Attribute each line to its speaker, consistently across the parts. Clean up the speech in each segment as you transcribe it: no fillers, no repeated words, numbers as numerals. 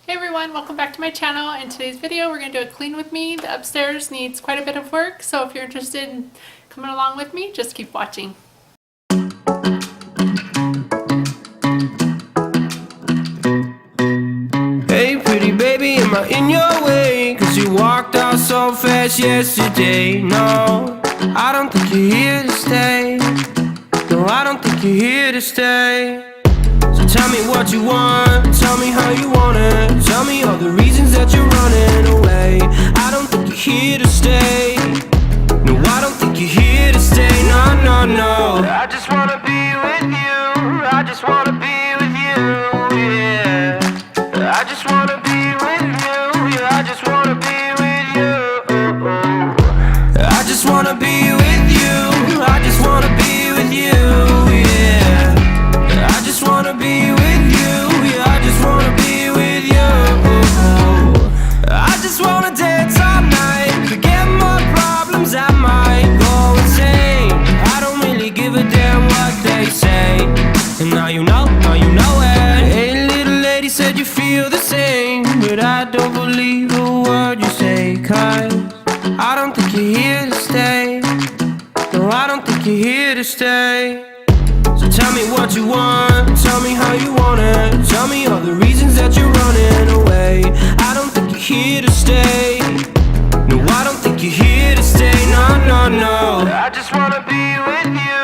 Speaker 1: Hey everyone, welcome back to my channel. In today's video we're going to do a clean with me. The upstairs needs quite a bit of work, so if you're interested in coming along with me, just keep watching.
Speaker 2: Hey pretty baby, am I in your way? Cause you walked out so fast yesterday. No, I don't think you're here to stay. No, I don't think you're here to stay. So tell me what you want, tell me how you want it. Tell me all the reasons that you're running away. I don't think you're here to stay. No, I don't think you're here to stay. No, no, no. I just wanna be with you. I just wanna be with you, yeah. I just wanna be with you. Yeah, I just wanna be with you. I just wanna be with you. I just wanna be with you, yeah. I just wanna be with you. Yeah, I just wanna be with you. I just wanna dance all night, forget my problems, I might go insane. I don't really give a damn what they say. And now you know it. Hey little lady, said you feel the same, but I don't believe a word you say. Cause I don't think you're here to stay. No, I don't think you're here to stay. So tell me what you want, tell me how you want it. Tell me all the reasons that you're running away. I don't think you're here to stay. No, I don't think you're here to stay. No, no, no. I just wanna be with you.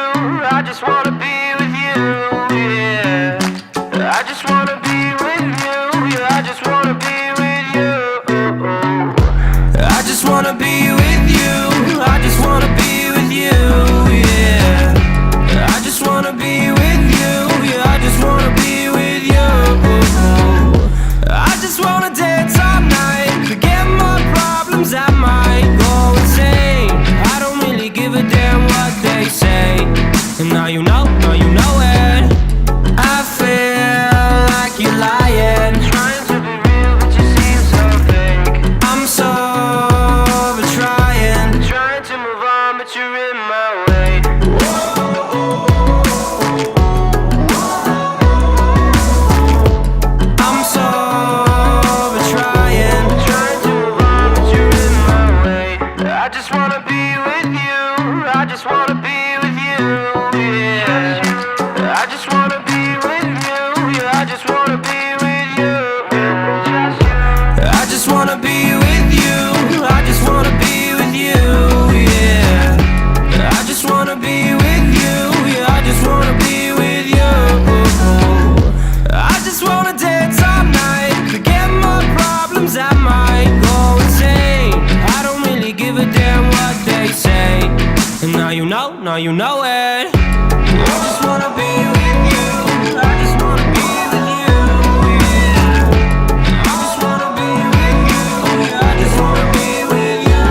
Speaker 2: I just wanna be with you, yeah. I just wanna be with you. Yeah, I just wanna be with you. I just wanna be with you. I just wanna be with you, yeah. I just wanna be with you. Yeah, I just wanna be with you. I just wanna dance all night, forget my problems, I might go insane. I don't really give a damn what they say. And now you know it. I feel like you're lying, trying to be real but you seem so fake. I'm so over trying to move on but you're in my way. I'm so over trying to move on but you're in my way. I just wanna be with you. I just wanna be with you, yeah. I just wanna be with you. Yeah, I just wanna be with you. I just wanna be with you. I just wanna be with you, yeah. I just wanna be with you. Yeah, I just wanna be with you. I just wanna dance all night, forget my problems, I might go insane. I don't really give a damn what they say. And now you know it. I just wanna be with you. I just wanna be with you, yeah. I just wanna be with you. Yeah, I just wanna be with you.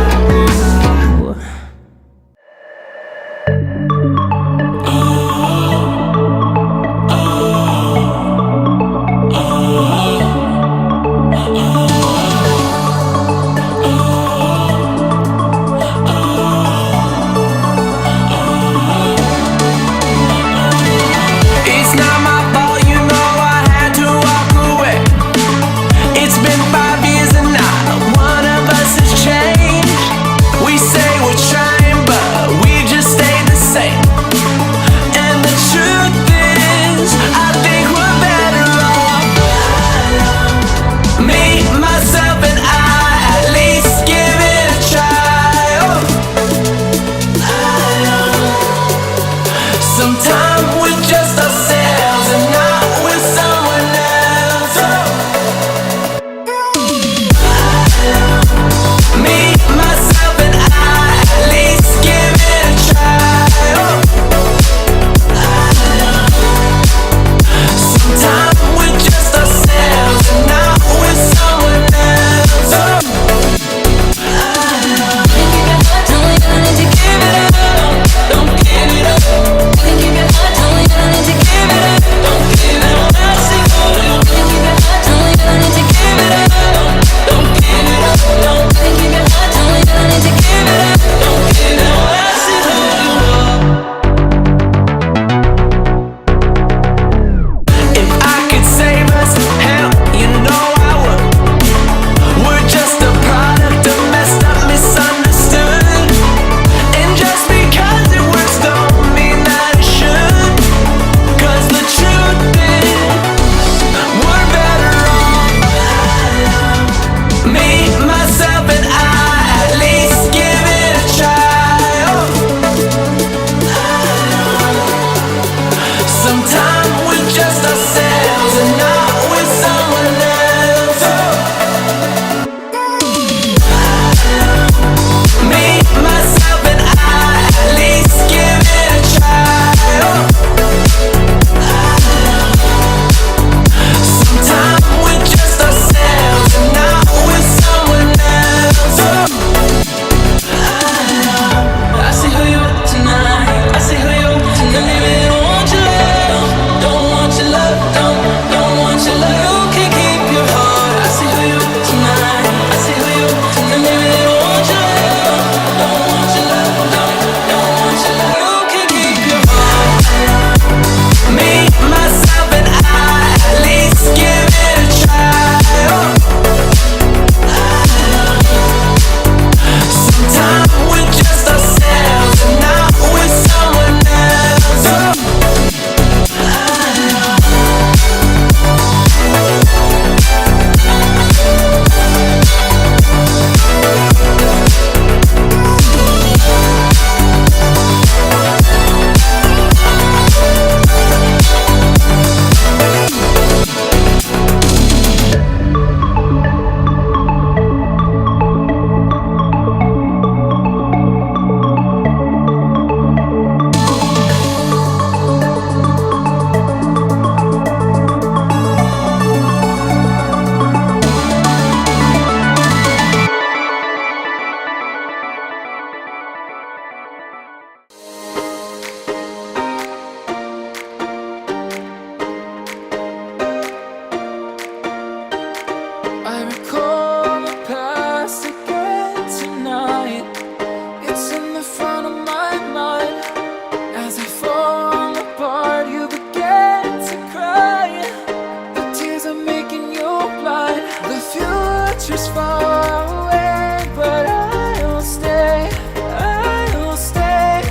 Speaker 2: future's far away, but I'll stay, I'll stay.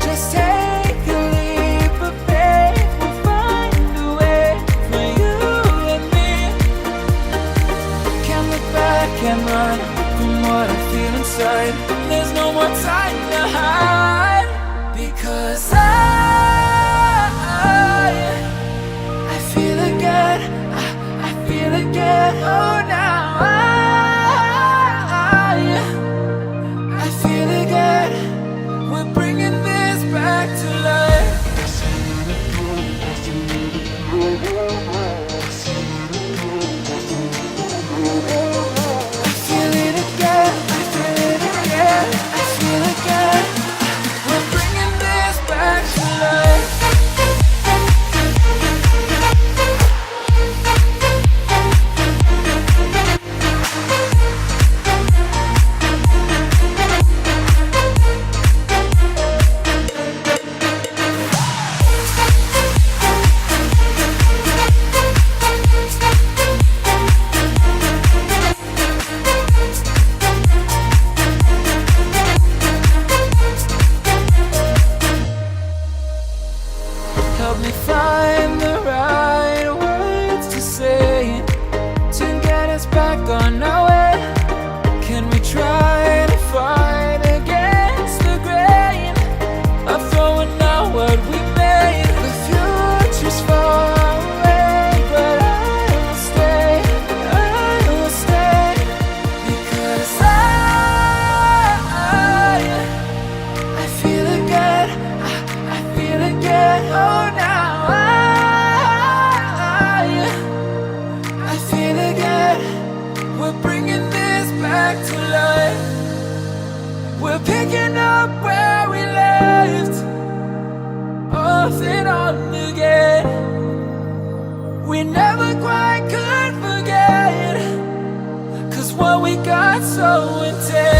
Speaker 2: Just take a leap of faith, we'll find a way for you and me. Can't look back and run from what I feel inside. There's no more time to hide, because I feel again, I feel again. Oh, now I feel again. We're bringing this back to life. I feel it again, I feel it again, I feel again. We're bringing this back to life. Help me find the right words to say to get us back on our way. Can we try to fight against the grain of throwing out what we made? The future's far away, but I'll stay, I'll stay. Because I feel again, I feel again. Oh, now I feel again. We're bringing this back to life. We're picking up where we left off and on again. We never quite could forget, 'cause what we got so intense.